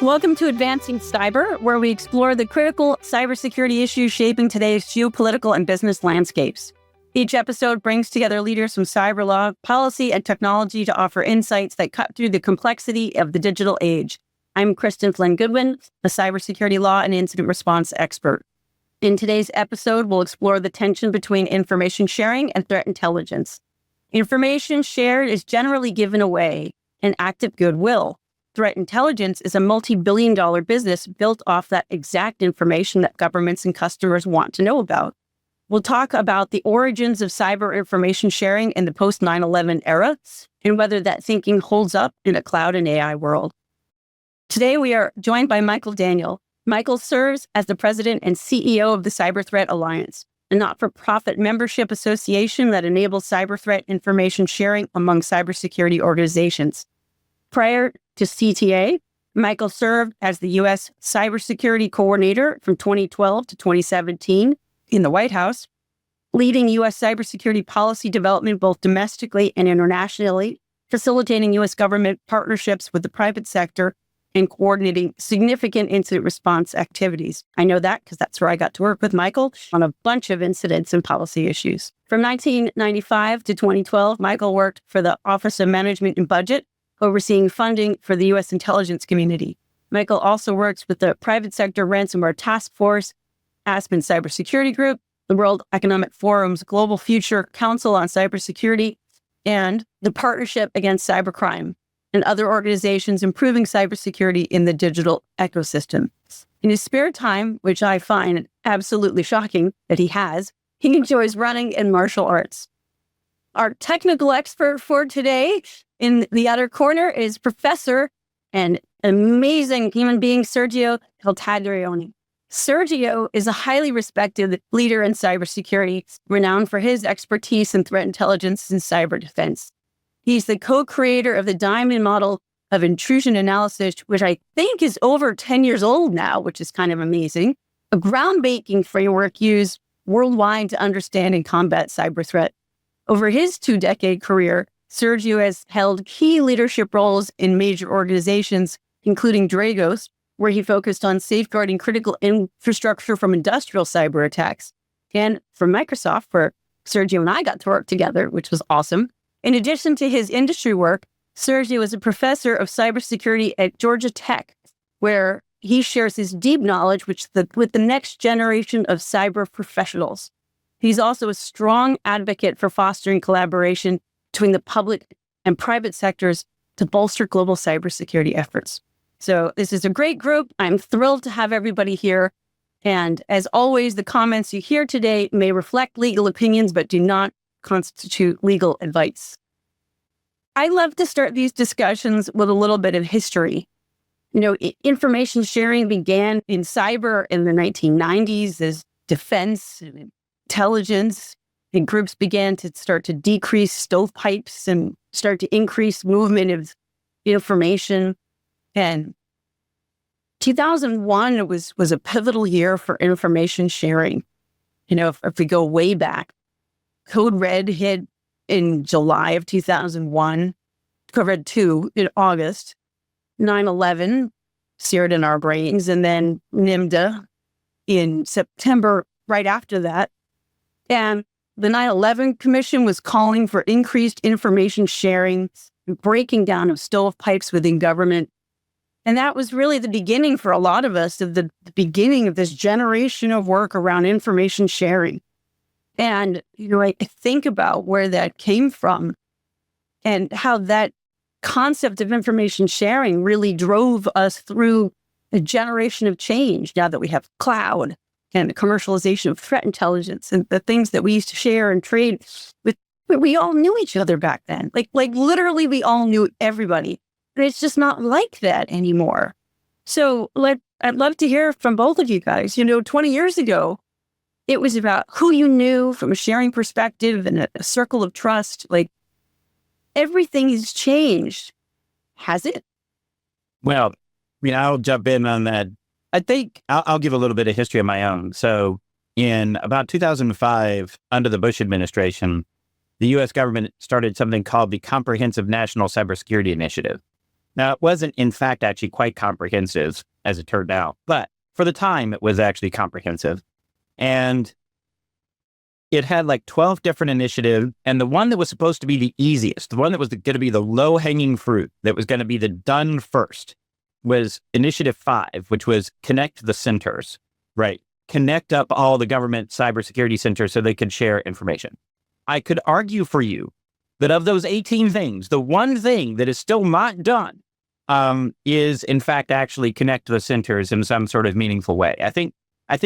Welcome to Advancing Cyber, where we explore the critical cybersecurity issues shaping today's geopolitical and business landscapes. Each episode brings together leaders from cyber law, policy, and technology to offer insights that cut through the complexity of the digital age. I'm Cristin Flynn-Goodwin, a cybersecurity law and incident response expert. In today's episode, we'll explore the tension between information sharing and threat intelligence. Information shared is generally given away, an act of goodwill. Threat intelligence is a multi-billion-dollar business built off that exact information that governments and customers want to know about. We'll talk about the origins of cyber information sharing in the post-9/11 era and whether that thinking holds up in a cloud and AI world. Today, we are joined by Michael Daniel. Michael serves as the president and CEO of the Cyber Threat Alliance, a not-for-profit membership association that enables cyber threat information sharing among cybersecurity organizations. Prior to CTA, Michael served as the U.S. Cybersecurity Coordinator from 2012 to 2017 in the White House, leading U.S. cybersecurity policy development both domestically and internationally, facilitating U.S. government partnerships with the private sector, and coordinating significant incident response activities. I know that because that's where I got to work with Michael on a bunch of incidents and policy issues. From 1995 to 2012, Michael worked for the Office of Management and Budget, overseeing funding for the U.S. intelligence community. Michael also works with the Private Sector Ransomware Task Force, Aspen Cybersecurity Group, the World Economic Forum's Global Future Council on Cybersecurity, and the Partnership Against Cybercrime, and other organizations improving cybersecurity in the digital ecosystem. In his spare time, which I find absolutely shocking that he enjoys running and martial arts. Our technical expert for today in the other corner is Professor and amazing human being, Sergio Caltagirone. Sergio is a highly respected leader in cybersecurity, renowned for his expertise in threat intelligence and cyber defense. He's the co-creator of the Diamond model of intrusion analysis, which I think is over 10 years old now, which is kind of amazing, a groundbreaking framework used worldwide to understand and combat cyber threat. Over his 2-decade career, Sergio has held key leadership roles in major organizations, including Dragos, where he focused on safeguarding critical infrastructure from industrial cyber attacks, and for Microsoft, where Sergio and I got to work together, which was awesome. In addition to his industry work, Sergio is a professor of cybersecurity at Georgia Tech, where he shares his deep knowledge with the next generation of cyber professionals. He's also a strong advocate for fostering collaboration between the public and private sectors to bolster global cybersecurity efforts. So this is a great group. I'm thrilled to have everybody here. And as always, the comments you hear today may reflect legal opinions, but do not constitute legal advice. I love to start these discussions with a little bit of history. Information sharing began in cyber in the 1990s as defense and intelligence, and groups began to start to decrease stovepipes and start to increase movement of information. And 2001 was a pivotal year for information sharing. If we go way back, Code Red hit in July of 2001, Code Red 2 in August, 9/11 seared in our brains, and then NIMDA in September right after that. And the 9/11 Commission was calling for increased information sharing, breaking down of stovepipes within government. And that was really the beginning for a lot of us of the beginning of this generation of work around information sharing. And, I think about where that came from and how that concept of information sharing really drove us through a generation of change now that we have cloud and the commercialization of threat intelligence and the things that we used to share and trade with. We all knew each other back then. Like literally we all knew everybody. But it's just not like that anymore. So I'd love to hear from both of you guys. 20 years ago, it was about who you knew from a sharing perspective and a circle of trust. Like everything has changed. Has it? Well, I'll jump in on that. I think I'll give a little bit of history of my own. So in about 2005, under the Bush administration, the U.S. government started something called the Comprehensive National Cybersecurity Initiative. Now, it wasn't, in fact, actually quite comprehensive, as it turned out, but for the time, it was actually comprehensive. And it had like 12 different initiatives. And the one that was supposed to be the easiest, the one that was going to be the low-hanging fruit, that was going to be the done first, was Initiative 5, which was connect the centers, right? Connect up all the government cybersecurity centers so they could share information. I could argue for you that of those 18 things, the one thing that is still not done is, in fact, actually connect the centers in some sort of meaningful way. I think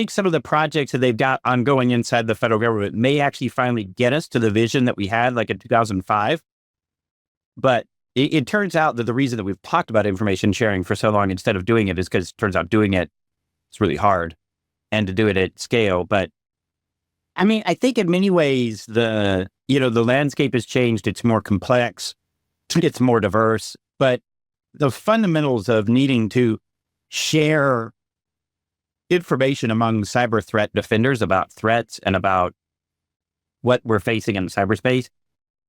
some of the projects that they've got ongoing inside the federal government may actually finally get us to the vision that we had like in 2005. But it turns out that the reason that we've talked about information sharing for so long instead of doing it is because it turns out doing it is really hard and to do it at scale. But I mean, I think in many ways, the landscape has changed. It's more complex. It's more diverse. But the fundamentals of needing to share information among cyber threat defenders about threats and about what we're facing in cyberspace,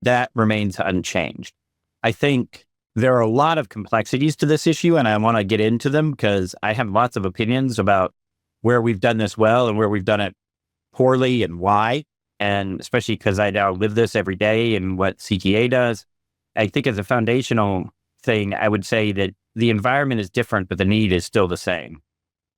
that remains unchanged. I think there are a lot of complexities to this issue, and I want to get into them because I have lots of opinions about where we've done this well and where we've done it poorly and why. And especially because I now live this every day and what CTA does. I think as a foundational thing, I would say that the environment is different, but the need is still the same.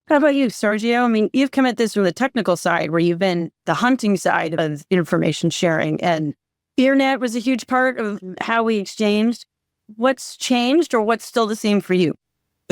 How about you, Sergio? I mean, you've come at this from the technical side where you've been the hunting side of information sharing, and internet was a huge part of how we exchanged. What's changed or what's still the same for you?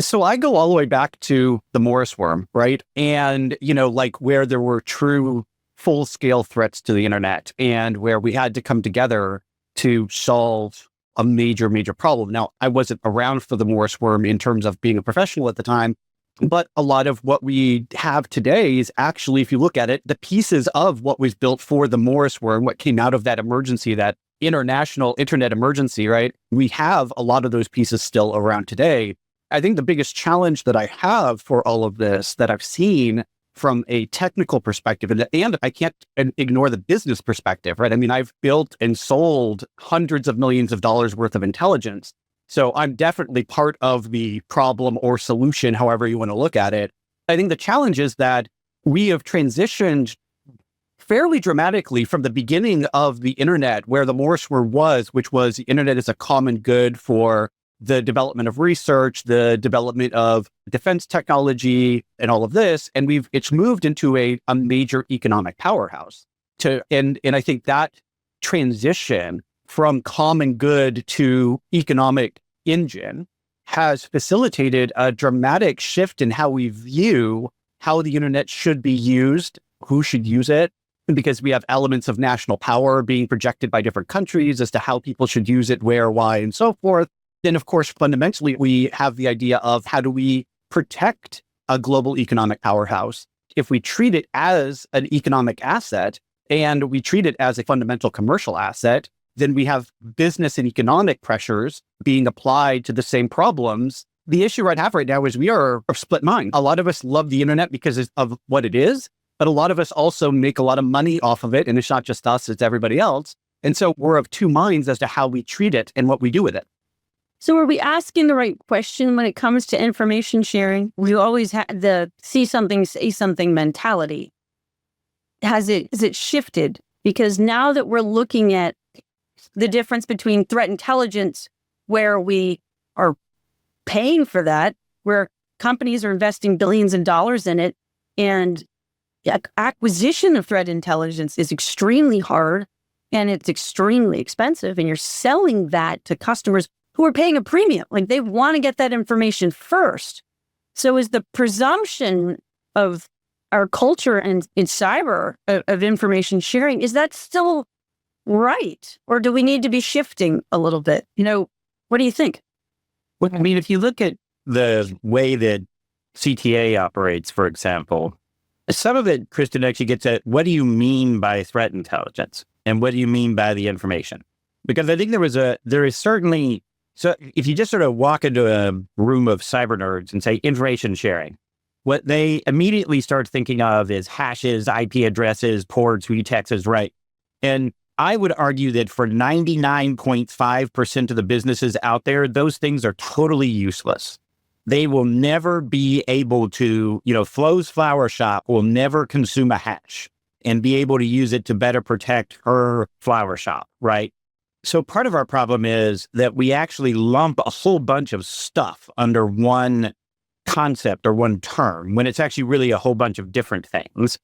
So I go all the way back to the Morris worm, right? And, like where there were true full-scale threats to the internet and where we had to come together to solve a major, major problem. Now, I wasn't around for the Morris worm in terms of being a professional at the time, but a lot of what we have today is actually, if you look at it, the pieces of what was built for the Morris worm, what came out of that emergency, that international internet emergency, right? We have a lot of those pieces still around today. I think the biggest challenge that I have for all of this that I've seen from a technical perspective, and I can't ignore the business perspective, right? I mean, I've built and sold hundreds of millions of dollars worth of intelligence. So I'm definitely part of the problem or solution, however you want to look at it. I think the challenge is that we have transitioned fairly dramatically from the beginning of the internet, where the Morris worm was, which was the internet is a common good for the development of research, the development of defense technology, and all of this. And it's moved into a major economic powerhouse. And I think that transition from common good to economic engine has facilitated a dramatic shift in how we view how the internet should be used, who should use it, because we have elements of national power being projected by different countries as to how people should use it, where, why, and so forth. Then, of course, fundamentally, we have the idea of how do we protect a global economic powerhouse if we treat it as an economic asset and we treat it as a fundamental commercial asset. Then we have business and economic pressures being applied to the same problems. The issue I have right now is we are of split mind. A lot of us love the internet because of what it is, but a lot of us also make a lot of money off of it. And it's not just us, it's everybody else. And so we're of two minds as to how we treat it and what we do with it. So are we asking the right question when it comes to information sharing? We always had the see something, say something mentality. Has it shifted? Because now that we're looking at the difference between threat intelligence, where we are paying for that, where companies are investing billions of dollars in it, and acquisition of threat intelligence is extremely hard and it's extremely expensive, and you're selling that to customers who are paying a premium. Like, they want to get that information first. So is the presumption of our culture and in cyber of information sharing, is that still right? Or do we need to be shifting a little bit? What do you think? Well, I mean, if you look at the way that CTA operates, for example, some of it, Cristin, actually gets at what do you mean by threat intelligence? And what do you mean by the information? Because I think there is certainly, so if you just sort of walk into a room of cyber nerds and say information sharing, what they immediately start thinking of is hashes, IP addresses, ports, retexts, right? And I would argue that for 99.5% of the businesses out there, those things are totally useless. They will never be able to, Flo's flower shop will never consume a hash and be able to use it to better protect her flower shop, right? So part of our problem is that we actually lump a whole bunch of stuff under one concept or one term when it's actually really a whole bunch of different things.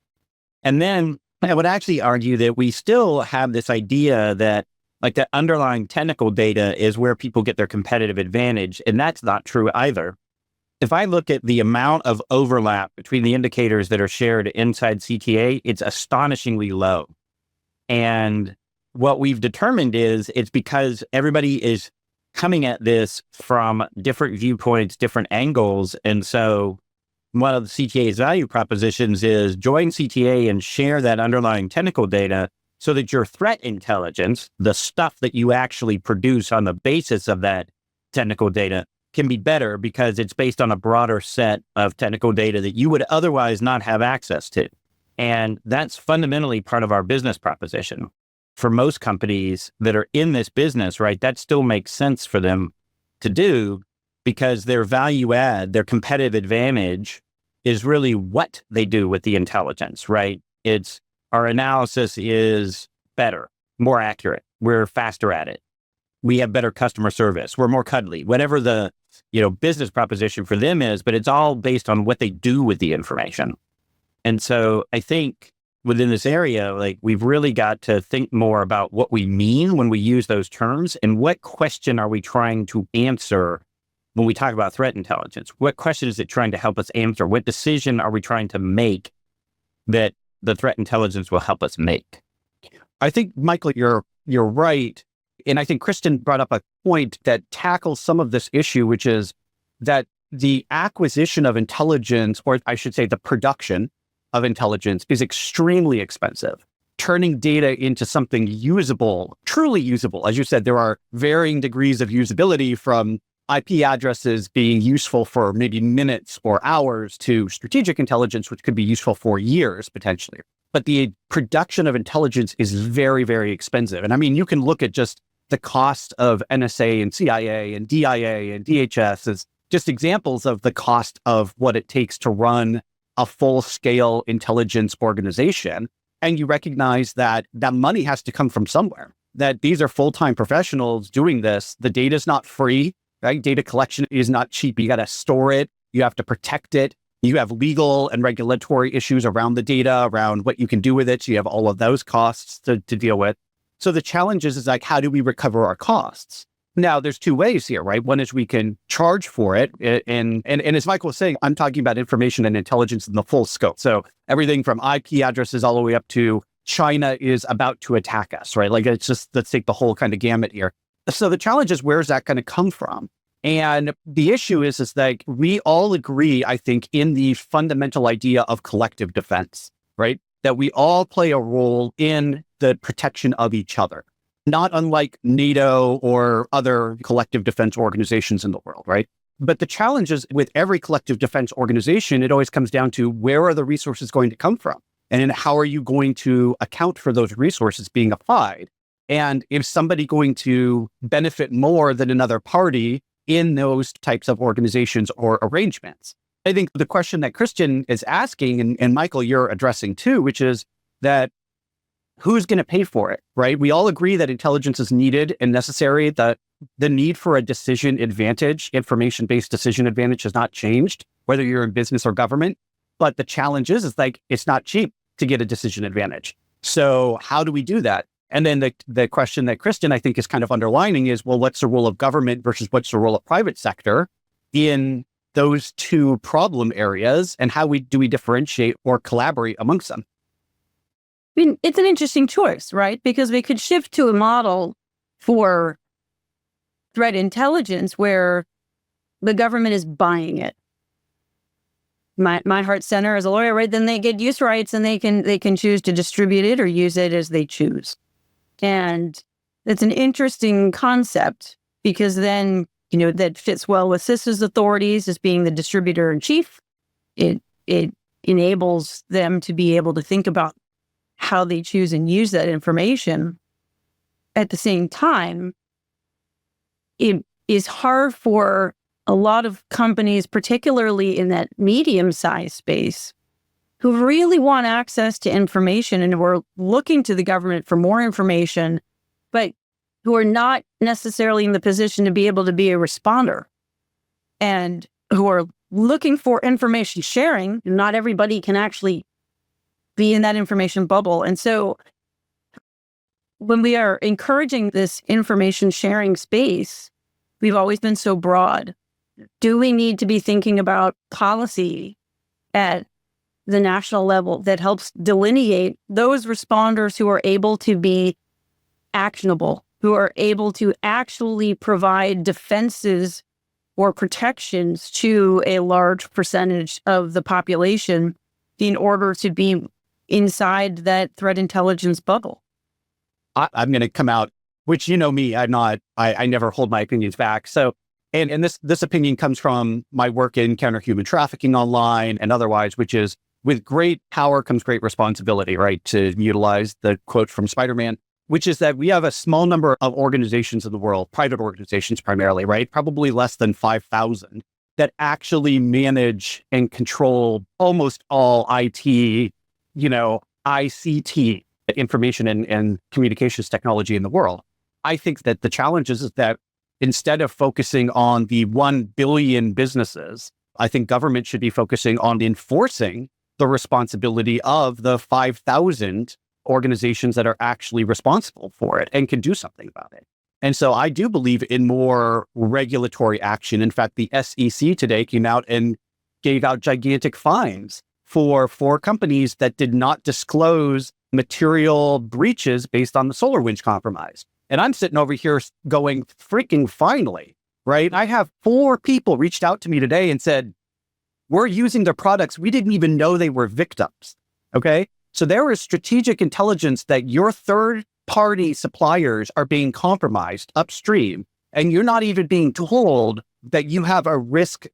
And then I would actually argue that we still have this idea that like the underlying technical data is where people get their competitive advantage. And that's not true either. If I look at the amount of overlap between the indicators that are shared inside CTA, it's astonishingly low. And what we've determined is it's because everybody is coming at this from different viewpoints, different angles. And so one of the CTA's value propositions is join CTA and share that underlying technical data so that your threat intelligence, the stuff that you actually produce on the basis of that technical data, can be better because it's based on a broader set of technical data that you would otherwise not have access to. And that's fundamentally part of our business proposition. For most companies that are in this business, right, that still makes sense for them to do because their value add, their competitive advantage is really what they do with the intelligence, right? It's our analysis is better, more accurate. We're faster at it. We have better customer service. We're more cuddly, whatever the, business proposition for them is, but it's all based on what they do with the information. And so I think within this area, like we've really got to think more about what we mean when we use those terms and what question are we trying to answer when we talk about threat intelligence. What question is it trying to help us answer? What decision are we trying to make that the threat intelligence will help us make? I think, Michael, you're right. And I think Cristin brought up a point that tackles some of this issue, which is that the acquisition of intelligence, or I should say the production of intelligence, is extremely expensive. Turning data into something usable, truly usable. As you said, there are varying degrees of usability from IP addresses being useful for maybe minutes or hours to strategic intelligence, which could be useful for years potentially. But the production of intelligence is very, very expensive. And I mean, you can look at just the cost of NSA and CIA and DIA and DHS as just examples of the cost of what it takes to run a full-scale intelligence organization. And you recognize that that money has to come from somewhere, that these are full-time professionals doing this. The data is not free, right? Data collection is not cheap. You got to store it. You have to protect it. You have legal and regulatory issues around the data, around what you can do with it. So you have all of those costs to deal with. So the challenge is like, how do we recover our costs? Now, there's two ways here, right? One is we can charge for it. And as Michael was saying, I'm talking about information and intelligence in the full scope. So everything from IP addresses all the way up to China is about to attack us, right? Like it's just, let's take the whole kind of gamut here. So the challenge is, where's that going to come from? And the issue is that we all agree, I think, in the fundamental idea of collective defense, right? That we all play a role in the protection of each other, not unlike NATO or other collective defense organizations in the world, right? But the challenge is with every collective defense organization, it always comes down to where are the resources going to come from? And then how are you going to account for those resources being applied? And is somebody going to benefit more than another party in those types of organizations or arrangements? I think the question that Cristin is asking, and Michael, you're addressing too, which is that who's going to pay for it, right? We all agree that intelligence is needed and necessary. The need for a decision advantage, information-based decision advantage has not changed, whether you're in business or government. But the challenge is like, it's not cheap to get a decision advantage. So how do we do that? And then the question that Cristin, I think, is kind of underlining is, well, what's the role of government versus what's the role of private sector in those two problem areas, and how do we differentiate or collaborate amongst them? I mean, it's an interesting choice, right? Because we could shift to a model for threat intelligence where the government is buying it. My Heart Center as a lawyer, right? Then they get use rights and they can choose to distribute it or use it as they choose. And it's an interesting concept because then, that fits well with CISA's authorities as being the distributor in chief. It enables them to be able to think about how they choose and use that information. at the same time, it is hard for a lot of companies, particularly in that medium-sized space, who really want access to information and who are looking to the government for more information, but who are not necessarily in the position to be able to be a responder, and who are looking for information sharing. Not everybody can actually be in that information bubble. And so when we are encouraging this information sharing space, we've always been so broad. Do we need to be thinking about policy at the national level that helps delineate those responders who are able to be actionable, who are able to actually provide defenses or protections to a large percentage of the population in order to be inside that threat intelligence bubble? I'm going to come out, which, you know me, I never hold my opinions back. So, and this opinion comes from my work in counter-human trafficking online and otherwise, which is, with great power comes great responsibility, right? To utilize the quote from Spider-Man, which is that we have a small number of organizations in the world, private organizations primarily, right? Probably less than 5,000 that actually manage and control almost all IT, ICT, information and communications technology in the world. I think that the challenge is that instead of focusing on the 1 billion businesses, I think government should be focusing on enforcing the responsibility of the 5,000 organizations that are actually responsible for it and can do something about it. And so I do believe in more regulatory action. In fact, the SEC today came out and gave out gigantic fines for companies that did not disclose material breaches based on the SolarWinds compromise. And I'm sitting over here going, freaking finally, right? I have 4 people reached out to me today and said, we're using their products. We didn't even know they were victims. Okay. So there is strategic intelligence that your third-party suppliers are being compromised upstream, and you're not even being told that you have a risk,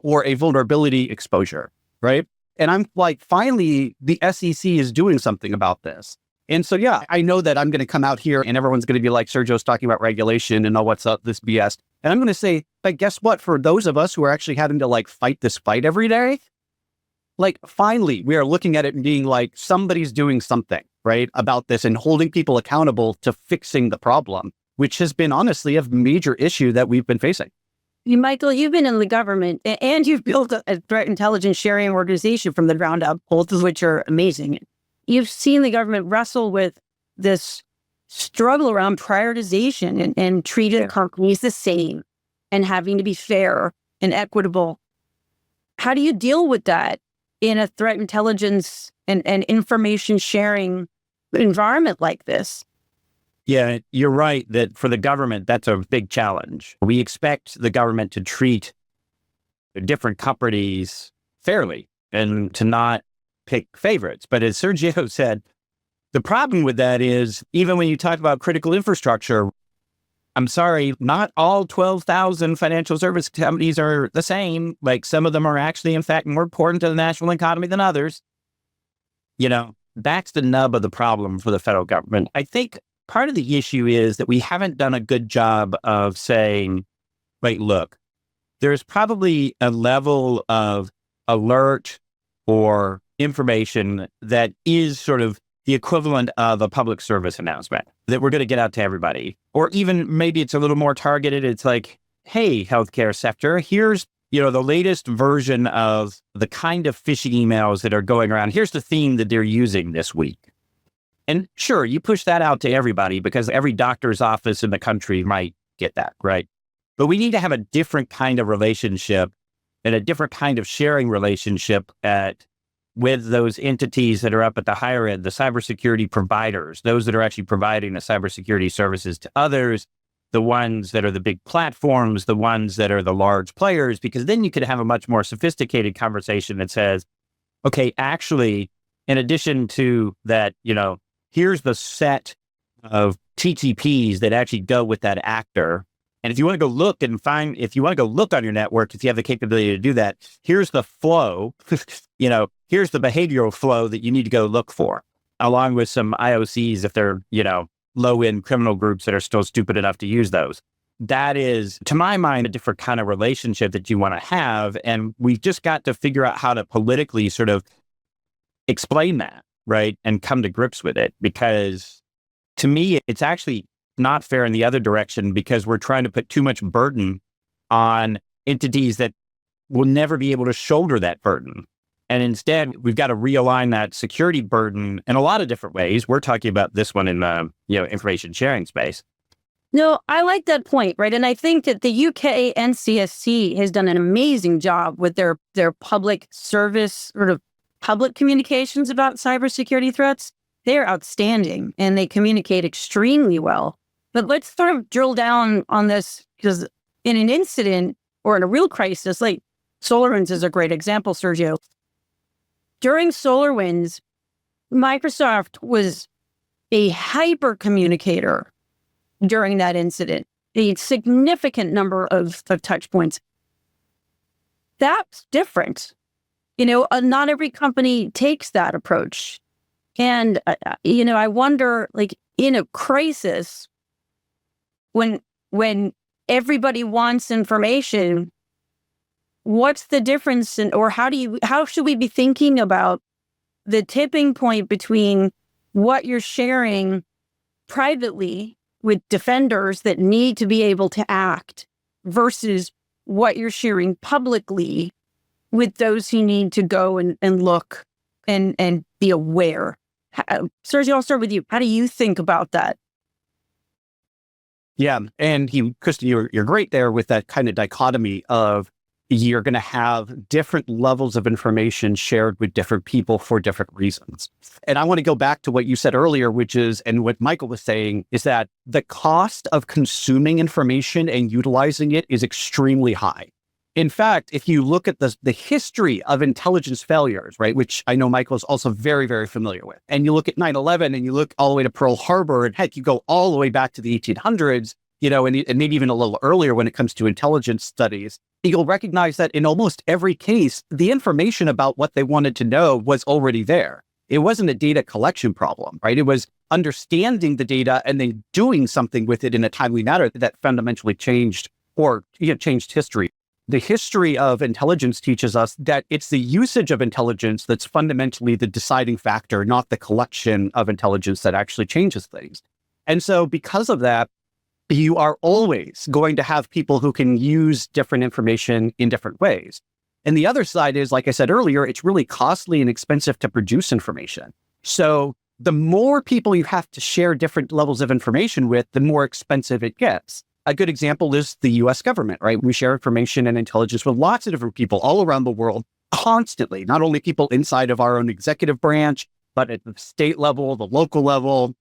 or a vulnerability exposure, right? And I'm like, finally, the SEC is doing something about this. And so, yeah, I know that I'm going to come out here and everyone's going to be like, Sergio's talking about regulation and what's up, this BS. And I'm going to say, but guess what? For those of us who are actually having to fight this fight every day, finally, we are looking at it and being like, somebody's doing something, right, about this and holding people accountable to fixing the problem, which has been honestly a major issue that we've been facing. Michael, you've been in the government and you've built a threat intelligence sharing organization from the ground up, both of which are amazing. You've seen the government wrestle with this struggle around prioritization and treating companies the same and having to be fair and equitable. How do you deal with that in a threat intelligence and information sharing environment like this? Yeah, you're right that for the government, that's a big challenge. We expect the government to treat different companies fairly and to not pick favorites. But as Sergio said, the problem with that is, even when you talk about critical infrastructure, I'm sorry, not all 12,000 financial service companies are the same. Some of them are actually, in fact, more important to the national economy than others. That's the nub of the problem for the federal government. I think part of the issue is that we haven't done a good job of saying, wait, look, there's probably a level of alert or information that is sort of the equivalent of a public service announcement that we're going to get out to everybody. Or even maybe it's a little more targeted. It's like, hey, healthcare sector, here's, the latest version of the kind of phishing emails that are going around. Here's the theme that they're using this week. And sure, you push that out to everybody because every doctor's office in the country might get that, right? But we need to have a different kind of relationship and a different kind of sharing relationship with those entities that are up at the higher end, the cybersecurity providers, those that are actually providing the cybersecurity services to others, the ones that are the big platforms, the ones that are the large players, because then you could have a much more sophisticated conversation that says, okay, actually, in addition to that, here's the set of TTPs that actually go with that actor. And if you want to go look and find, if you want to go look on your network, if you have the capability to do that, here's the flow, here's the behavioral flow that you need to go look for, along with some IOCs if they're, low-end criminal groups that are still stupid enough to use those. That is, to my mind, a different kind of relationship that you want to have. And we've just got to figure out how to politically sort of explain that, right? And come to grips with it. Because to me, it's actually not fair in the other direction, because we're trying to put too much burden on entities that will never be able to shoulder that burden. And instead, we've got to realign that security burden in a lot of different ways. We're talking about this one in the information sharing space. No, I like that point, right? And I think that the UK NCSC has done an amazing job with their public service, sort of public communications about cybersecurity threats. They're outstanding and they communicate extremely well. But let's sort of drill down on this, because in an incident or in a real crisis, like SolarWinds is a great example, Sergio. During SolarWinds, Microsoft was a hyper communicator during that incident, a significant number of touch points. That's different. Not every company takes that approach. And, I wonder, like, in a crisis, when everybody wants information, what's the difference or how should we be thinking about the tipping point between what you're sharing privately with defenders that need to be able to act versus what you're sharing publicly with those who need to go and look and be aware? Sergio, I'll start with you. How do you think about that? Yeah. And Cristin, you're great there with that kind of dichotomy of you're going to have different levels of information shared with different people for different reasons. And I want to go back to what you said earlier, which is, and what Michael was saying, is that the cost of consuming information and utilizing it is extremely high. In fact, if you look at the history of intelligence failures, right, which I know Michael is also very, very familiar with, and you look at 9/11 and you look all the way to Pearl Harbor, and heck, you go all the way back to the 1800s, and maybe even a little earlier when it comes to intelligence studies, you'll recognize that in almost every case, the information about what they wanted to know was already there. It wasn't a data collection problem, right? It was understanding the data and then doing something with it in a timely manner that fundamentally changed history. The history of intelligence teaches us that it's the usage of intelligence that's fundamentally the deciding factor, not the collection of intelligence that actually changes things. And so because of that, you are always going to have people who can use different information in different ways. And the other side is, like I said earlier, it's really costly and expensive to produce information. So the more people you have to share different levels of information with, the more expensive it gets. A good example is the US government, right? We share information and intelligence with lots of different people all around the world constantly, not only people inside of our own executive branch, but at the state level, the local level,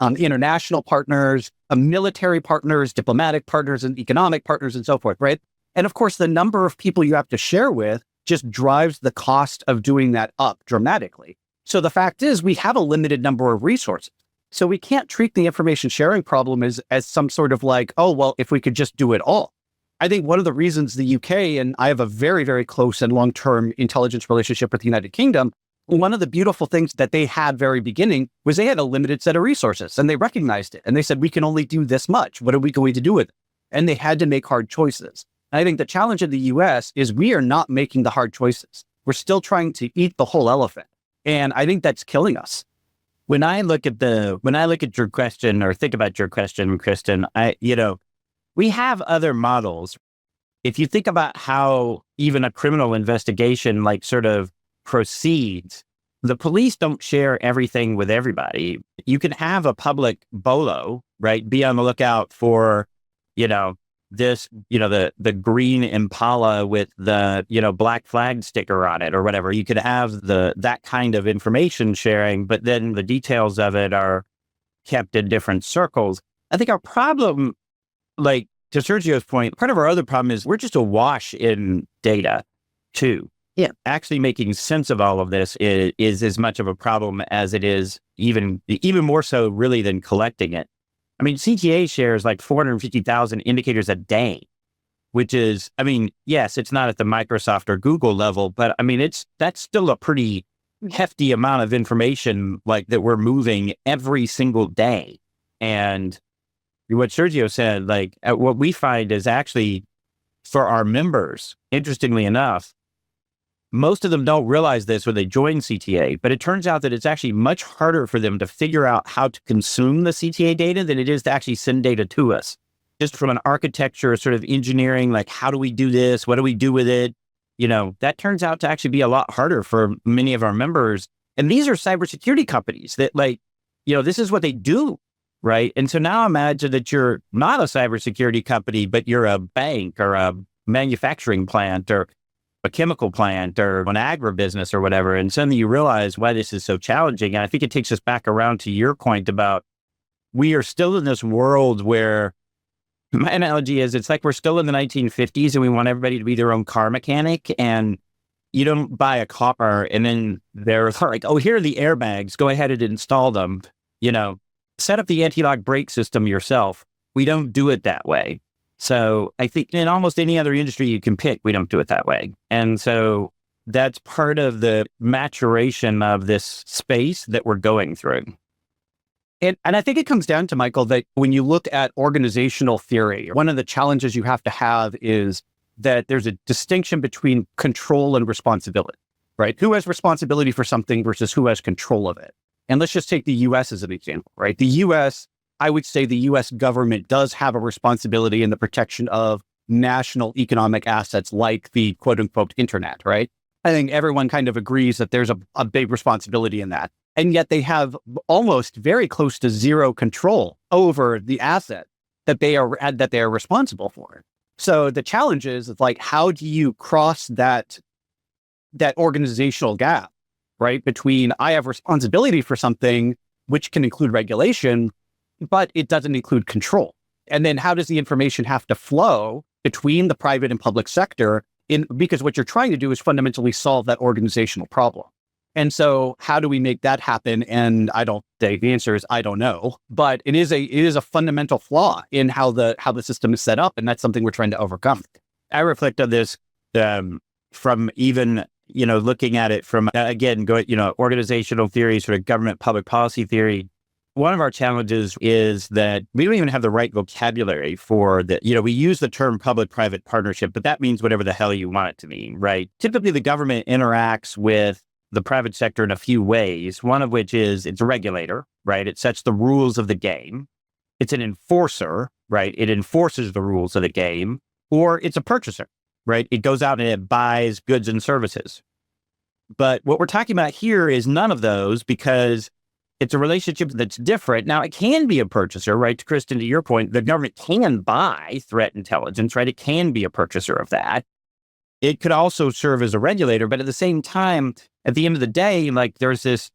international partners, military partners, diplomatic partners, and economic partners, and so forth, right? And of course, the number of people you have to share with just drives the cost of doing that up dramatically. So the fact is, we have a limited number of resources. So we can't treat the information sharing problem as some sort of like, oh, well, if we could just do it all. I think one of the reasons the UK, and I have a very, very close and long-term intelligence relationship with the United Kingdom, one of the beautiful things that they had very beginning was they had a limited set of resources and they recognized it. And they said, we can only do this much. What are we going to do with it? And they had to make hard choices. And I think the challenge in the US is we are not making the hard choices. We're still trying to eat the whole elephant. And I think that's killing us. When I look at your question or think about your question, Cristin, we have other models. If you think about how even a criminal investigation sort of proceeds, the police don't share everything with everybody. You can have a public bolo, right? Be on the lookout for, the green Impala with the, black flag sticker on it or whatever. You could have that kind of information sharing, but then the details of it are kept in different circles. I think our problem, to Sergio's point, part of our other problem is we're just awash in data too. Yeah. Actually making sense of all of this is as much of a problem as it is even more so really than collecting it. I mean, CTA shares 450,000 indicators a day, which is, yes, it's not at the Microsoft or Google level, but that's still a pretty hefty amount of information that we're moving every single day. And what Sergio said, like what we find is actually for our members, interestingly enough, most of them don't realize this when they join CTA, but it turns out that it's actually much harder for them to figure out how to consume the CTA data than it is to actually send data to us. Just from an architecture, sort of engineering, like how do we do this? What do we do with it? That turns out to actually be a lot harder for many of our members. And these are cybersecurity companies that this is what they do, right? And so now imagine that you're not a cybersecurity company, but you're a bank or a manufacturing plant or a chemical plant or an agribusiness or whatever. And suddenly you realize why this is so challenging. And I think it takes us back around to your point about we are still in this world where my analogy is it's like we're still in the 1950s and we want everybody to be their own car mechanic. And you don't buy a car and then they're like, oh, here are the airbags. Go ahead and install them. Set up the anti-lock brake system yourself. We don't do it that way. So I think in almost any other industry you can pick, we don't do it that way. And so that's part of the maturation of this space that we're going through. And I think it comes down to, Michael, that when you look at organizational theory, one of the challenges you have to have is that there's a distinction between control and responsibility, right? Who has responsibility for something versus who has control of it? And let's just take the US as an example, right? The US, I would say the US government does have a responsibility in the protection of national economic assets like the quote unquote internet, right? I think everyone kind of agrees that there's a big responsibility in that. And yet they have almost very close to zero control over the asset that they are responsible for. So the challenge is like, how do you cross that organizational gap, right? Between I have responsibility for something, which can include regulation, but it doesn't include control. And then how does the information have to flow between the private and public sector because what you're trying to do is fundamentally solve that organizational problem. And so how do we make that happen? And the answer is, I don't know, but it is a fundamental flaw in how the system is set up. And that's something we're trying to overcome. I reflect on this from even, looking at it from, again, organizational theory, sort of government public policy theory. One of our challenges is that we don't even have the right vocabulary for the, we use the term public-private partnership, but that means whatever the hell you want it to mean, right? Typically, the government interacts with the private sector in a few ways, one of which is it's a regulator, right? It sets the rules of the game. It's an enforcer, right? It enforces the rules of the game, or it's a purchaser, right? It goes out and it buys goods and services. But what we're talking about here is none of those because it's a relationship that's different. Now, it can be a purchaser, right? Cristin, to your point, the government can buy threat intelligence, right? It can be a purchaser of that. It could also serve as a regulator, but at the same time, at the end of the day, like there's this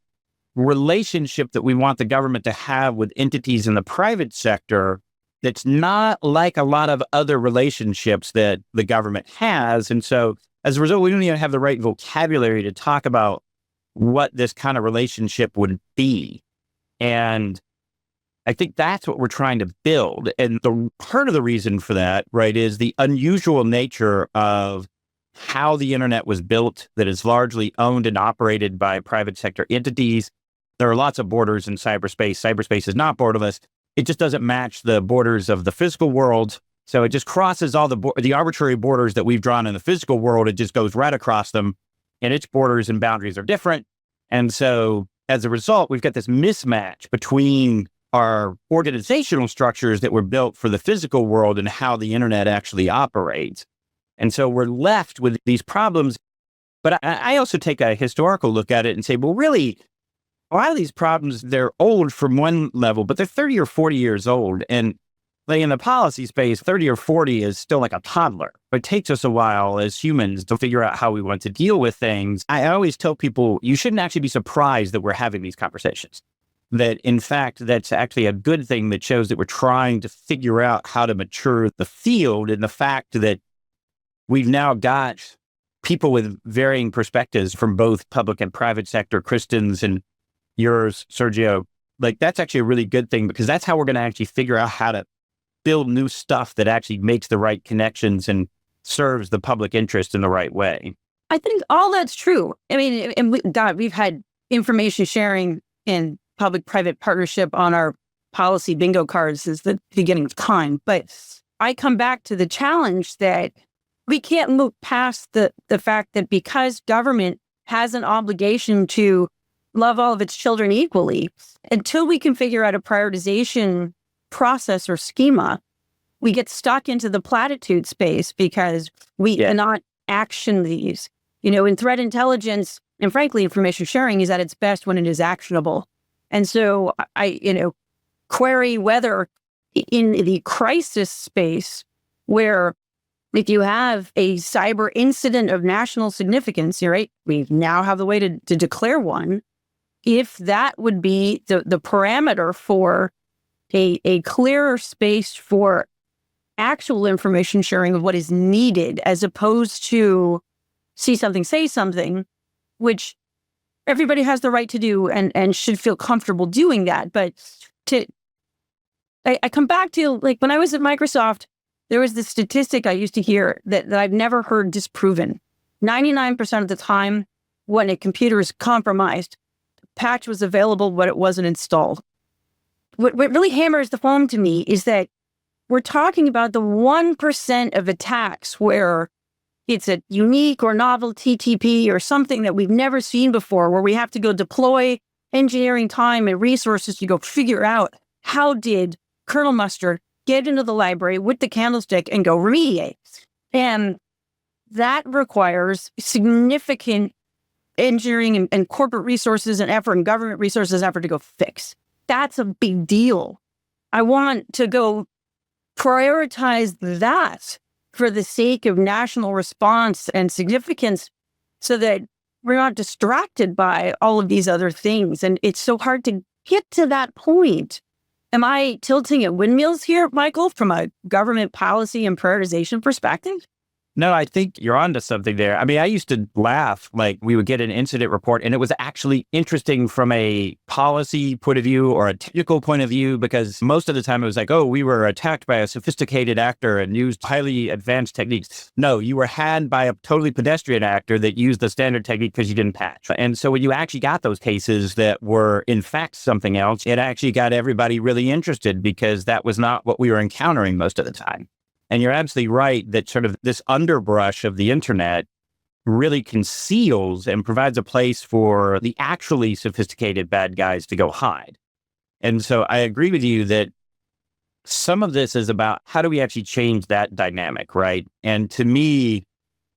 relationship that we want the government to have with entities in the private sector that's not like a lot of other relationships that the government has. And so as a result, we don't even have the right vocabulary to talk about what this kind of relationship would be. And I think that's what we're trying to build. And the part of the reason for that, right, is the unusual nature of how the internet was built that is largely owned and operated by private sector entities. There are lots of borders in cyberspace. Cyberspace is not borderless. It just doesn't match the borders of the physical world. So it just crosses all the arbitrary borders that we've drawn in the physical world. It just goes right across them. And its borders and boundaries are different. And so as a result, we've got this mismatch between our organizational structures that were built for the physical world and how the internet actually operates. And so we're left with these problems. But I also take a historical look at it and say, well, really, a lot of these problems, they're old from one level, but they're 30 or 40 years old. And like in the policy space, 30 or 40 is still like a toddler. It takes us a while as humans to figure out how we want to deal with things. I always tell people, you shouldn't actually be surprised that we're having these conversations. That in fact, that's actually a good thing that shows that we're trying to figure out how to mature the field, and the fact that we've now got people with varying perspectives from both public and private sector, Cristin's and yours, Sergio. Like that's actually a really good thing because that's how we're going to actually figure out how to build new stuff that actually makes the right connections and serves the public interest in the right way. I think all that's true. I mean, and we've had information sharing in public-private partnership on our policy bingo cards is the beginning of time. But I come back to the challenge that we can't move past the fact that because government has an obligation to love all of its children equally, until we can figure out a prioritization process or schema, we get stuck into the platitude space because we cannot action these. In threat intelligence and frankly, information sharing is at its best when it is actionable. And so I query whether in the crisis space where if you have a cyber incident of national significance, right, we now have the way to declare one, if that would be the parameter for a clearer space for actual information sharing of what is needed, as opposed to see something, say something, which everybody has the right to do and should feel comfortable doing that. But I come back to, like, when I was at Microsoft, there was this statistic I used to hear that I've never heard disproven. 99% of the time when a computer is compromised, the patch was available, but it wasn't installed. What really hammers the home to me is that we're talking about the 1% of attacks where it's a unique or novel TTP or something that we've never seen before, where we have to go deploy engineering time and resources to go figure out how did Colonel Mustard get into the library with the candlestick and go remediate. And that requires significant engineering and corporate resources and effort and government resources effort to go fix. That's a big deal. I want to go prioritize that for the sake of national response and significance so that we're not distracted by all of these other things. And it's so hard to get to that point. Am I tilting at windmills here, Michael, from a government policy and prioritization perspective? No, I think you're onto something there. I mean, I used to laugh, like we would get an incident report and it was actually interesting from a policy point of view or a technical point of view, because most of the time it was like, oh, we were attacked by a sophisticated actor and used highly advanced techniques. No, you were had by a totally pedestrian actor that used the standard technique because you didn't patch. And so when you actually got those cases that were in fact something else, it actually got everybody really interested because that was not what we were encountering most of the time. And you're absolutely right that sort of this underbrush of the internet really conceals and provides a place for the actually sophisticated bad guys to go hide. And so I agree with you that some of this is about how do we actually change that dynamic, right? And to me,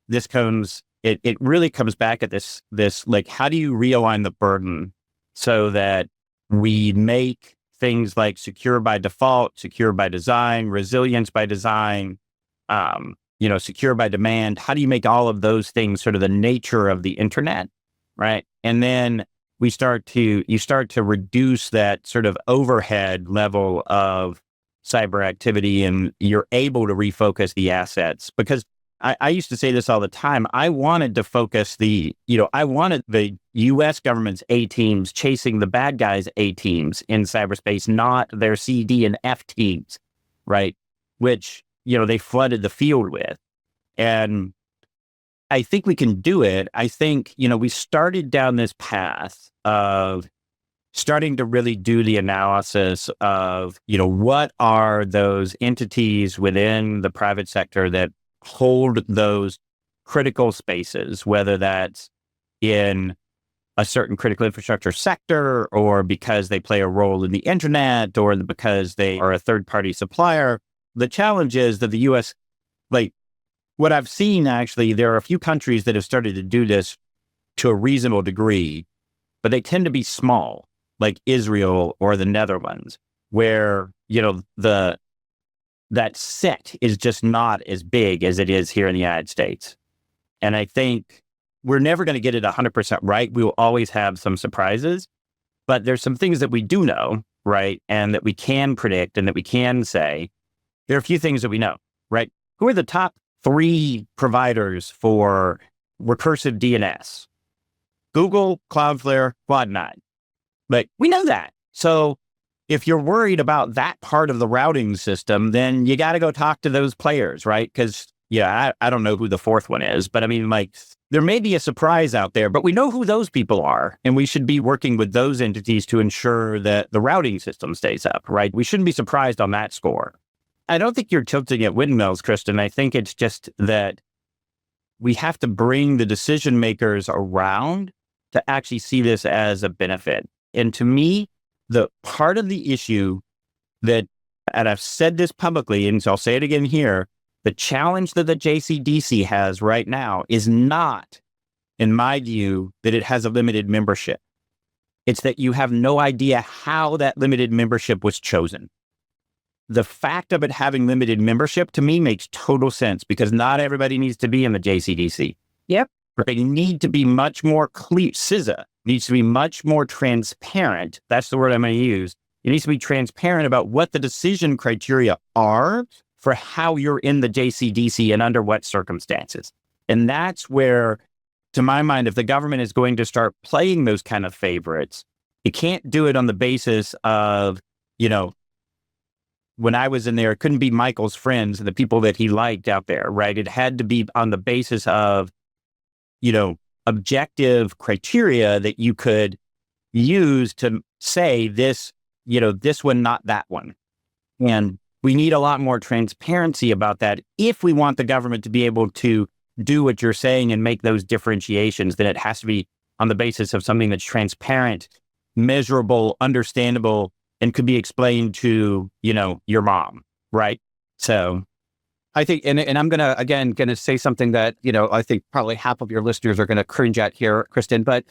it really comes back at this like, how do you realign the burden so that we make things like secure by default, secure by design, resilience by design, secure by demand. How do you make all of those things sort of the nature of the internet, right? And then you start to reduce that sort of overhead level of cyber activity, and you're able to refocus the assets. Because I used to say this all the time. I wanted to focus I wanted the U.S. government's A teams chasing the bad guys' A teams in cyberspace, not their C, D, and F teams, right? Which, they flooded the field with. And I think we can do it. I think, we started down this path of starting to really do the analysis of, what are those entities within the private sector that hold those critical spaces, whether that's in a certain critical infrastructure sector or because they play a role in the internet or because they are a third-party supplier. The challenge is that the U.S., like what I've seen, actually, there are a few countries that have started to do this to a reasonable degree, but they tend to be small, like Israel or the Netherlands, where, that set is just not as big as it is here in the United States. And I think we're never going to get it 100% right. We will always have some surprises, but there's some things that we do know, right? And that we can predict and that we can say. There are a few things that we know, right? Who are the top 3 providers for recursive DNS? Google, Cloudflare, Quad9. But we know that. So if you're worried about that part of the routing system, then you got to go talk to those players, right? Because yeah, I don't know who the fourth one is, but I mean, like, there may be a surprise out there, but we know who those people are. And we should be working with those entities to ensure that the routing system stays up, right? We shouldn't be surprised on that score. I don't think you're tilting at windmills, Cristin. I think it's just that we have to bring the decision makers around to actually see this as a benefit. And to me, the part of the issue that, and I've said this publicly, and so I'll say it again here, the challenge that the JCDC has right now is not, in my view, that it has a limited membership. It's that you have no idea how that limited membership was chosen. The fact of it having limited membership to me makes total sense because not everybody needs to be in the JCDC. Yep. They need to be much more clear. CISA needs to be much more transparent. That's the word I'm going to use. It needs to be transparent about what the decision criteria are for how you're in the JCDC and under what circumstances. And that's where, to my mind, if the government is going to start playing those kind of favorites, it can't do it on the basis of, when I was in there, it couldn't be Michael's friends, the people that he liked out there, right? It had to be on the basis of, objective criteria that you could use to say this, this one, not that one. And we need a lot more transparency about that. If we want the government to be able to do what you're saying and make those differentiations, then it has to be on the basis of something that's transparent, measurable, understandable, and could be explained to, your mom, right? So I think, and I'm going to say something that, I think probably half of your listeners are going to cringe at here, Cristin, but,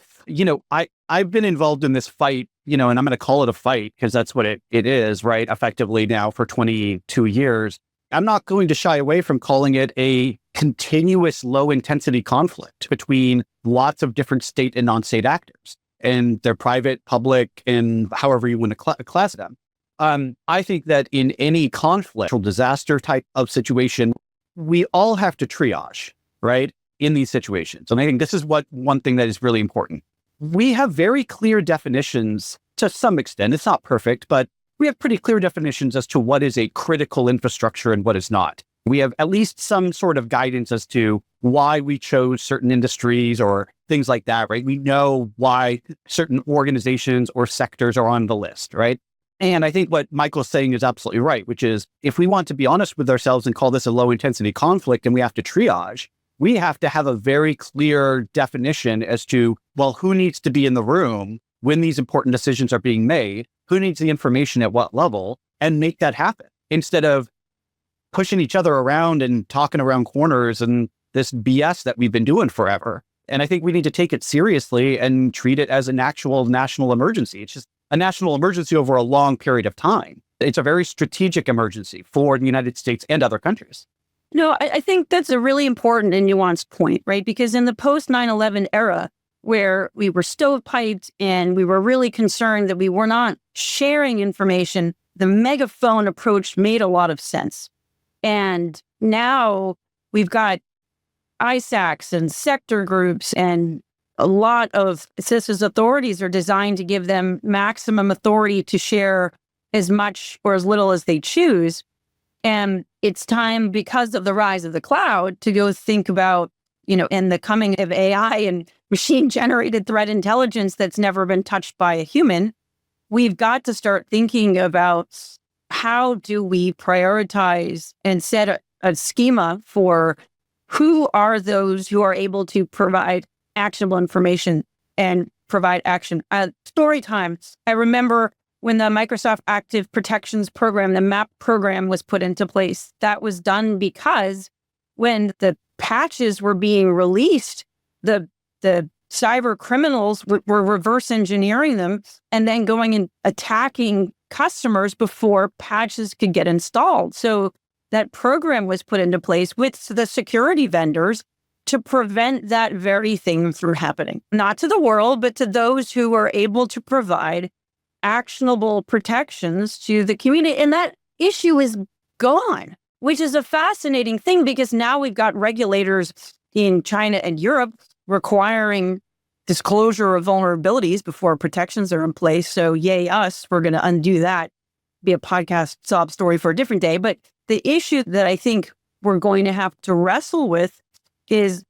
I've been involved in this fight, and I'm going to call it a fight because that's what it is, right? Effectively now for 22 years. I'm not going to shy away from calling it a continuous low intensity conflict between lots of different state and non-state actors and their private, public, and however you want to class them. I think that in any conflict or disaster type of situation, we all have to triage, right? In these situations. And I think this is one thing that is really important. We have very clear definitions to some extent. It's not perfect, but we have pretty clear definitions as to what is a critical infrastructure and what is not. We have at least some sort of guidance as to why we chose certain industries or things like that, right? We know why certain organizations or sectors are on the list, right? And I think what Michael's saying is absolutely right, which is if we want to be honest with ourselves and call this a low intensity conflict and we have to triage, we have to have a very clear definition as to, well, who needs to be in the room when these important decisions are being made, who needs the information at what level, and make that happen instead of pushing each other around and talking around corners and this BS that we've been doing forever. And I think we need to take it seriously and treat it as an actual national emergency. It's just a national emergency over a long period of time. It's a very strategic emergency for the United States and other countries. No, I think that's a really important and nuanced point, right? Because in the post 9/11 era, where we were stovepiped and we were really concerned that we were not sharing information, the megaphone approach made a lot of sense. And now we've got ISACs and sector groups, and a lot of CISA's authorities are designed to give them maximum authority to share as much or as little as they choose. And it's time, because of the rise of the cloud, to go think about, and the coming of AI and machine-generated threat intelligence that's never been touched by a human. We've got to start thinking about how do we prioritize and set a schema for who are those who are able to provide actionable information and provide action. Story time. I remember when the Microsoft Active Protections Program, the MAP program, was put into place. That was done because when the patches were being released, the cyber criminals were reverse engineering them and then going and attacking customers before patches could get installed. So that program was put into place with the security vendors to prevent that very thing from happening. Not to the world, but to those who are able to provide actionable protections to the community. And that issue is gone, which is a fascinating thing because now we've got regulators in China and Europe requiring disclosure of vulnerabilities before protections are in place. So yay us, we're going to undo that. Be a podcast sob story for a different day. But the issue that I think we're going to have to wrestle with is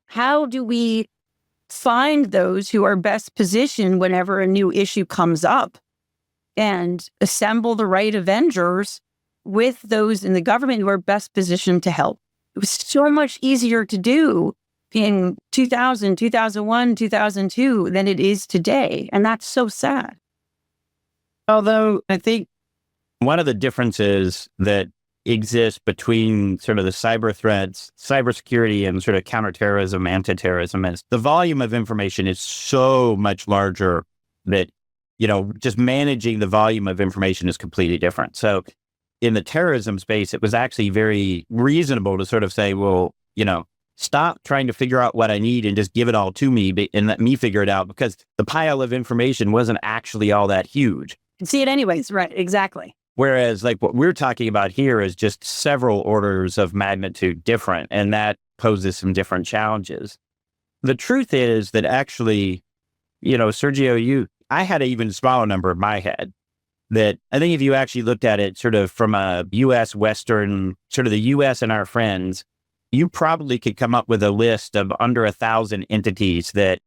how do we find those who are best positioned whenever a new issue comes up and assemble the right Avengers with those in the government who are best positioned to help. It was so much easier to do in 2000, 2001, 2002 than it is today. And that's so sad. Although I think one of the differences that exists between sort of the cyber threats, cybersecurity, and sort of counterterrorism, anti-terrorism is the volume of information is so much larger that, just managing the volume of information is completely different. So in the terrorism space, it was actually very reasonable to sort of say, well, stop trying to figure out what I need and just give it all to me and let me figure it out, because the pile of information wasn't actually all that huge. You can see it anyways, right? Exactly. Whereas like what we're talking about here is just several orders of magnitude different, and that poses some different challenges. The truth is that actually, Sergio, I had an even smaller number in my head. That I think if you actually looked at it sort of from a U.S. Western, sort of the U.S. and our friends, you probably could come up with a list of under 1,000 entities that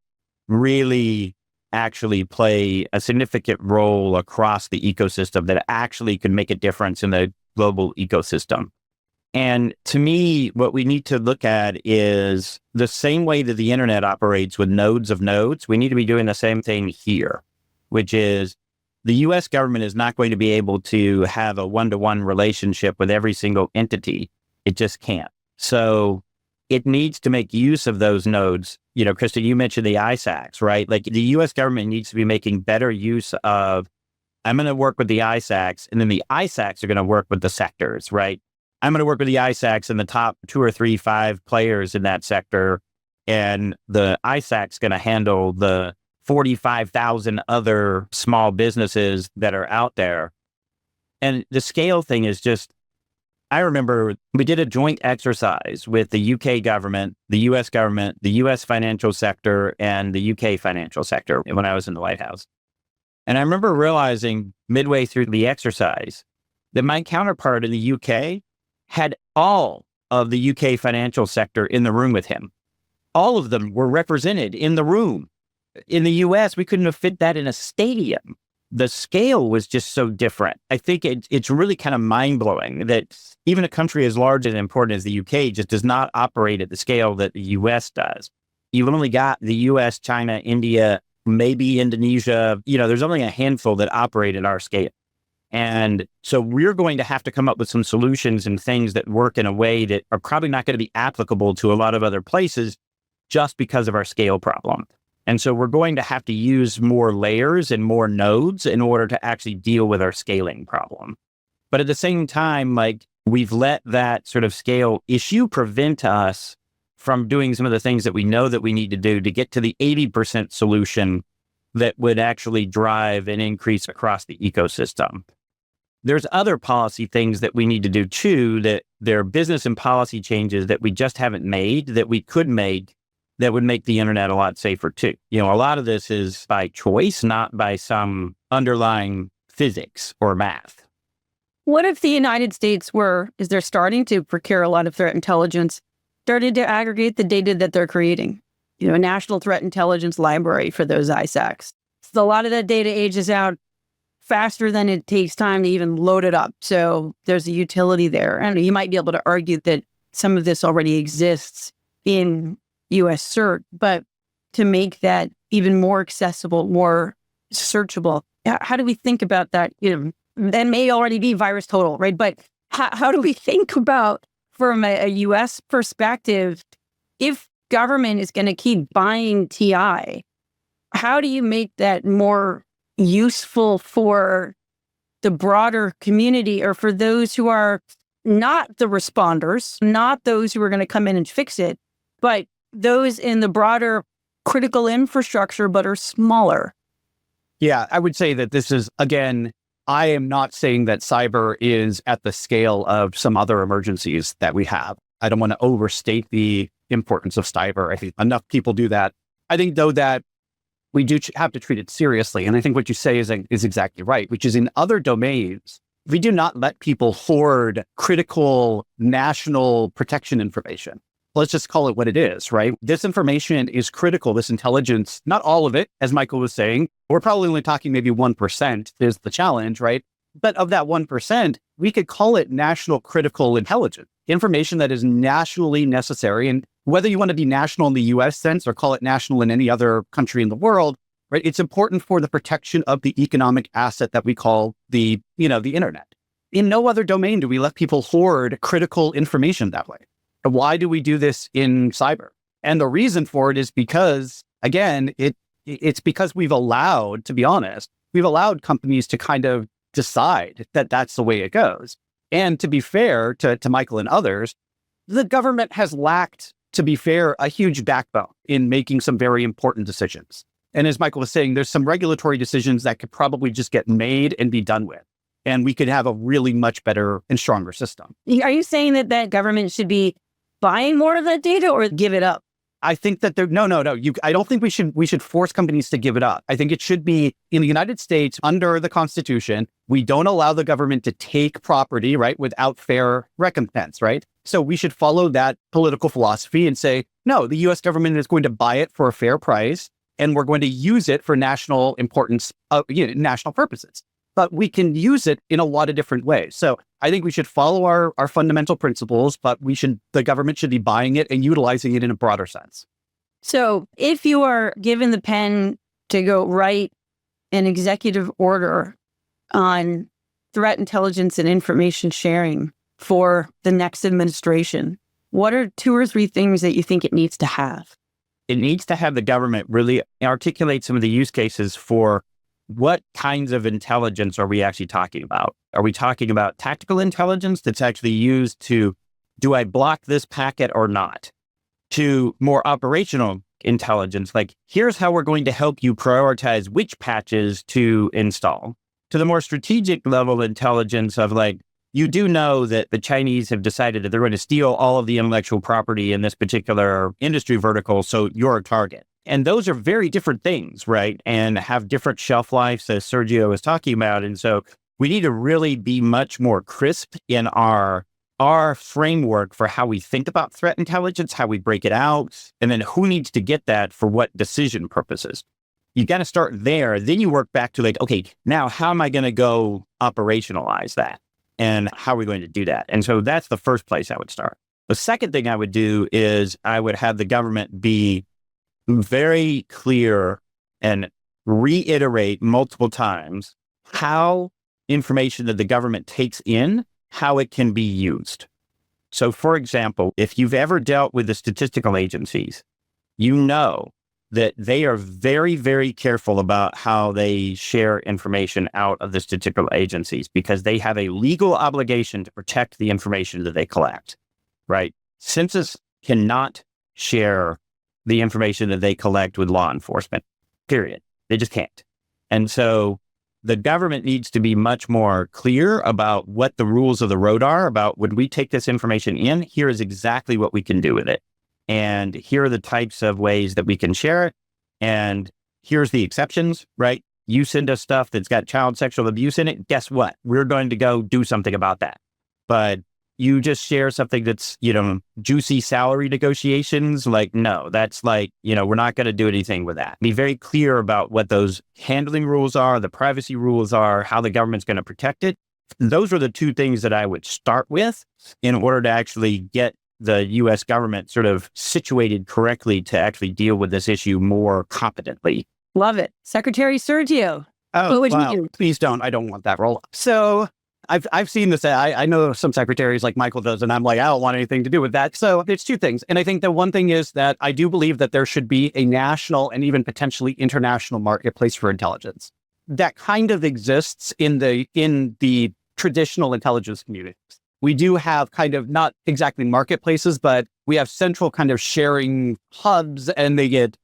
really actually play a significant role across the ecosystem that actually could make a difference in the global ecosystem. And to me, what we need to look at is the same way that the internet operates with nodes of nodes, we need to be doing the same thing here, which is the U.S. government is not going to be able to have a one-to-one relationship with every single entity. It just can't. So it needs to make use of those nodes. Cristin, you mentioned the ISACs, right? Like the U.S. government needs to be making better use of, I'm going to work with the ISACs, and then the ISACs are going to work with the sectors, right? I'm going to work with the ISACs and the top 2 or 3, 5 players in that sector, and the ISAC's going to handle the 45,000 other small businesses that are out there. And the scale thing is just, I remember we did a joint exercise with the UK government, the US government, the US financial sector, and the UK financial sector when I was in the White House. And I remember realizing midway through the exercise that my counterpart in the UK had all of the UK financial sector in the room with him. All of them were represented in the room. In the US, we couldn't have fit that in a stadium. The scale was just so different. I think it's really kind of mind-blowing that even a country as large and important as the UK just does not operate at the scale that the US does. You've only got the US, China, India, maybe Indonesia. There's only a handful that operate at our scale. And so we're going to have to come up with some solutions and things that work in a way that are probably not going to be applicable to a lot of other places just because of our scale problem. And so we're going to have to use more layers and more nodes in order to actually deal with our scaling problem. But at the same time, like we've let that sort of scale issue prevent us from doing some of the things that we know that we need to do to get to the 80% solution that would actually drive an increase across the ecosystem. There's other policy things that we need to do too, that there are business and policy changes that we just haven't made that we could make that would make the internet a lot safer too. A lot of this is by choice, not by some underlying physics or math. What if the United States they're starting to procure a lot of threat intelligence, started to aggregate the data that they're creating? A national threat intelligence library for those ISACs. So a lot of that data ages out faster than it takes time to even load it up. So there's a utility there. And you might be able to argue that some of this already exists in US CERT, but to make that even more accessible, more searchable, how do we think about that? That may already be virus total, right? But how do we think about, from a US perspective, if government is going to keep buying TI, how do you make that more useful for the broader community, or for those who are not the responders, not those who are going to come in and fix it, but those in the broader critical infrastructure, but are smaller? Yeah, I would say that this is, again, I am not saying that cyber is at the scale of some other emergencies that we have. I don't want to overstate the importance of cyber. I think enough people do that. I think, though, that we do have to treat it seriously. And I think what you say is exactly right, which is in other domains, We do not let people hoard critical national protection information. Let's just call it what it is, right? This information is critical, this intelligence, not all of it, as Michael was saying. We're probably only talking maybe 1% is the challenge, right? But of that 1%, we could call it national critical intelligence, information that is nationally necessary. And whether you want to be national in the US sense or call it national in any other country in the world, right? It's important for the protection of the economic asset that we call the internet. In no other domain do we let people hoard critical information that way. Why do we do this in cyber? And the reason for it is because, again, it's because we've allowed, to be honest, we've allowed companies to kind of decide that that's the way it goes. And to be fair to Michael and others, the government has lacked, to be fair, a huge backbone in making some very important decisions. And as Michael was saying, there's some regulatory decisions that could probably just get made and be done with. And we could have a really much better and stronger system. Are you saying that government should be buying more of that data or give it up? I think that no. I don't think we should force companies to give it up. I think it should be in the United States under the Constitution. We don't allow the government to take property, right, without fair recompense, right? So we should follow that political philosophy and say, no, the U.S. government is going to buy it for a fair price, and we're going to use it for national importance, national purposes. But we can use it in a lot of different ways. So I think we should follow our fundamental principles, but the government should be buying it and utilizing it in a broader sense. So if you are given the pen to go write an executive order on threat intelligence and information sharing for the next administration, what are 2 or 3 things that you think it needs to have? It needs to have the government really articulate some of the use cases for what kinds of intelligence are we actually talking about? Are we talking about tactical intelligence that's actually used to, do I block this packet or not? To more operational intelligence, like here's how we're going to help you prioritize which patches to install. To the more strategic level intelligence of like, you do know that the Chinese have decided that they're going to steal all of the intellectual property in this particular industry vertical, so you're a target. And those are very different things, right? And have different shelf lives, as Sergio was talking about. And so we need to really be much more crisp in our framework for how we think about threat intelligence, how we break it out, and then who needs to get that for what decision purposes. You got to start there. Then you work back to like, okay, now how am I going to go operationalize that? And how are we going to do that? And so that's the first place I would start. The second thing I would do is I would have the government be very clear and reiterate multiple times how information that the government takes in, how it can be used. So for example, if you've ever dealt with the statistical agencies, you know that they are very, very careful about how they share information out of the statistical agencies because they have a legal obligation to protect the information that they collect, right? Census cannot share the information that they collect with law enforcement, period. They just can't. And so the government needs to be much more clear about what the rules of the road are about when we take this information in, here is exactly what we can do with it. And here are the types of ways that we can share it. And here's the exceptions, right? You send us stuff that's got child sexual abuse in it. Guess what? We're going to go do something about that. But you just share something that's, juicy salary negotiations. Like, no, that's like, we're not going to do anything with that. Be very clear about what those handling rules are, the privacy rules are, how the government's going to protect it. Those are the 2 things that I would start with in order to actually get the U.S. government sort of situated correctly to actually deal with this issue more competently. Love it. Secretary Sergio. Oh, wow. Please don't. I don't want that role. So I've seen this. I know some secretaries like Michael does, and I'm like, I don't want anything to do with that. So there's 2 things. And I think that one thing is that I do believe that there should be a national and even potentially international marketplace for intelligence that kind of exists in the traditional intelligence communities. We do have kind of not exactly marketplaces, but we have central kind of sharing hubs, and they get,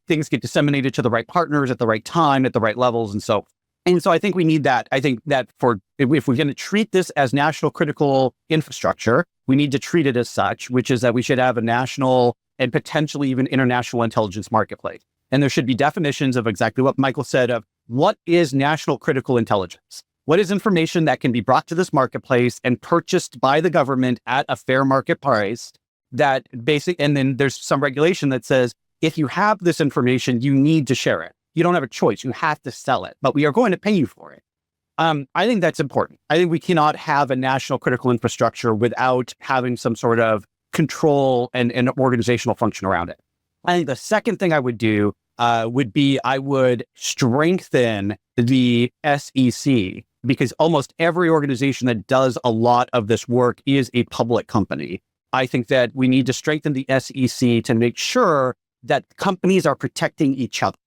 things get disseminated to the right partners at the right time, at the right levels. And so I think we need that. I think that if we're going to treat this as national critical infrastructure, we need to treat it as such, which is that we should have a national and potentially even international intelligence marketplace. And there should be definitions of exactly what Michael said of what is national critical intelligence. What is information that can be brought to this marketplace and purchased by the government at a fair market price that and then there's some regulation that says, if you have this information, you need to share it. You don't have a choice. You have to sell it, but we are going to pay you for it. I think that's important. I think we cannot have a national critical infrastructure without having some sort of control and organizational function around it. I think the second thing I would do would be I would strengthen the SEC, because almost every organization that does a lot of this work is a public company. I think that we need to strengthen the SEC to make sure that companies are protecting each other.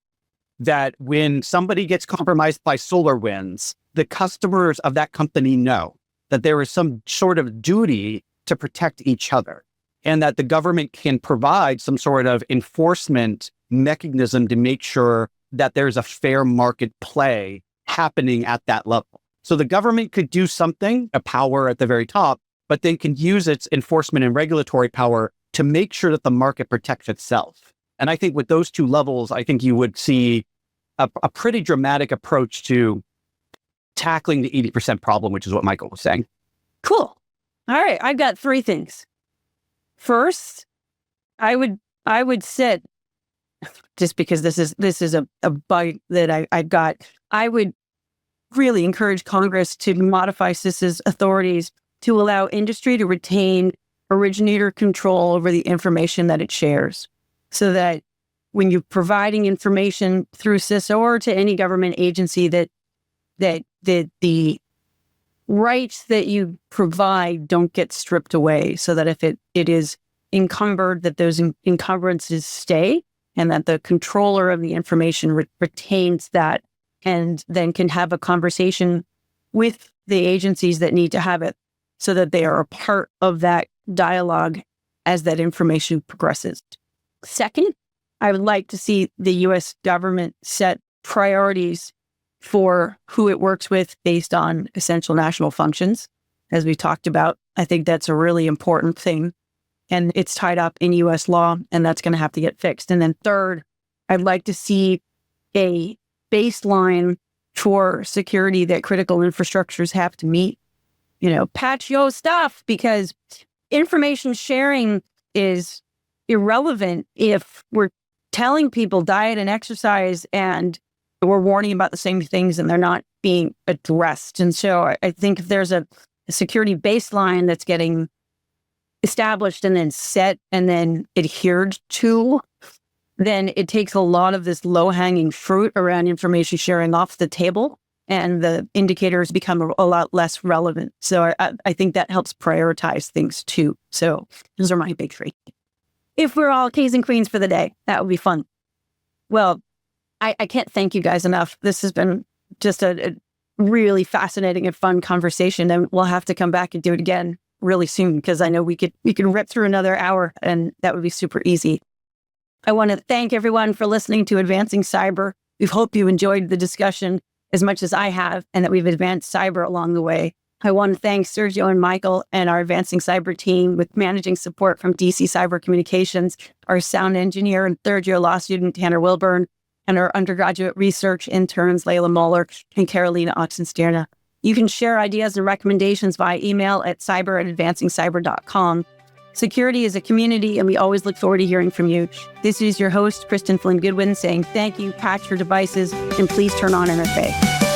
That when somebody gets compromised by SolarWinds, the customers of that company know that there is some sort of duty to protect each other, and that the government can provide some sort of enforcement mechanism to make sure that there's a fair market play happening at that level. So the government could do something, a power at the very top, but then can use its enforcement and regulatory power to make sure that the market protects itself. And I think with those two levels, I think you would see a pretty dramatic approach to tackling the 80% problem, which is what Michael was saying. Cool. All right. I've got three things. First, I would sit, just because this is a bug that I got, I would really encourage Congress to modify CIS's authorities to allow industry to retain originator control over the information that it shares, so that when you're providing information through CIS or to any government agency, that the rights that you provide don't get stripped away, so that if it is encumbered, that those encumbrances stay, and that the controller of the information retains that, and then can have a conversation with the agencies that need to have it, so that they are a part of that dialogue as that information progresses. Second, I would like to see the U.S. government set priorities for who it works with based on essential national functions. As we talked about, I think that's a really important thing, and it's tied up in U.S. law, and that's going to have to get fixed. And then third, I'd like to see a baseline for security that critical infrastructures have to meet. Patch your stuff, because information sharing is irrelevant if we're telling people diet and exercise and we're warning about the same things and they're not being addressed. And so I think if there's a security baseline that's getting established and then set and then adhered to, then it takes a lot of this low-hanging fruit around information sharing off the table, and the indicators become a lot less relevant. So I think that helps prioritize things too. So those are my big three. If we're all kings and queens for the day, that would be fun. Well, I can't thank you guys enough. This has been just a really fascinating and fun conversation, and we'll have to come back and do it again really soon, because I know we can rip through another hour, and that would be super easy. I want to thank everyone for listening to Advancing Cyber. We hope you enjoyed the discussion as much as I have, and that we've advanced cyber along the way. I want to thank Sergio and Michael and our Advancing Cyber team, with managing support from DC Cyber Communications, our sound engineer and third-year law student Tanner Wilburn, and our undergraduate research interns Layla Moeller and Carolina Oxenstierna. You can share ideas and recommendations via email at cyber@advancingcyber.com. Security is a community, and we always look forward to hearing from you. This is your host, Cristin Flynn Goodwin, saying thank you, patch your devices, and please turn on NFA.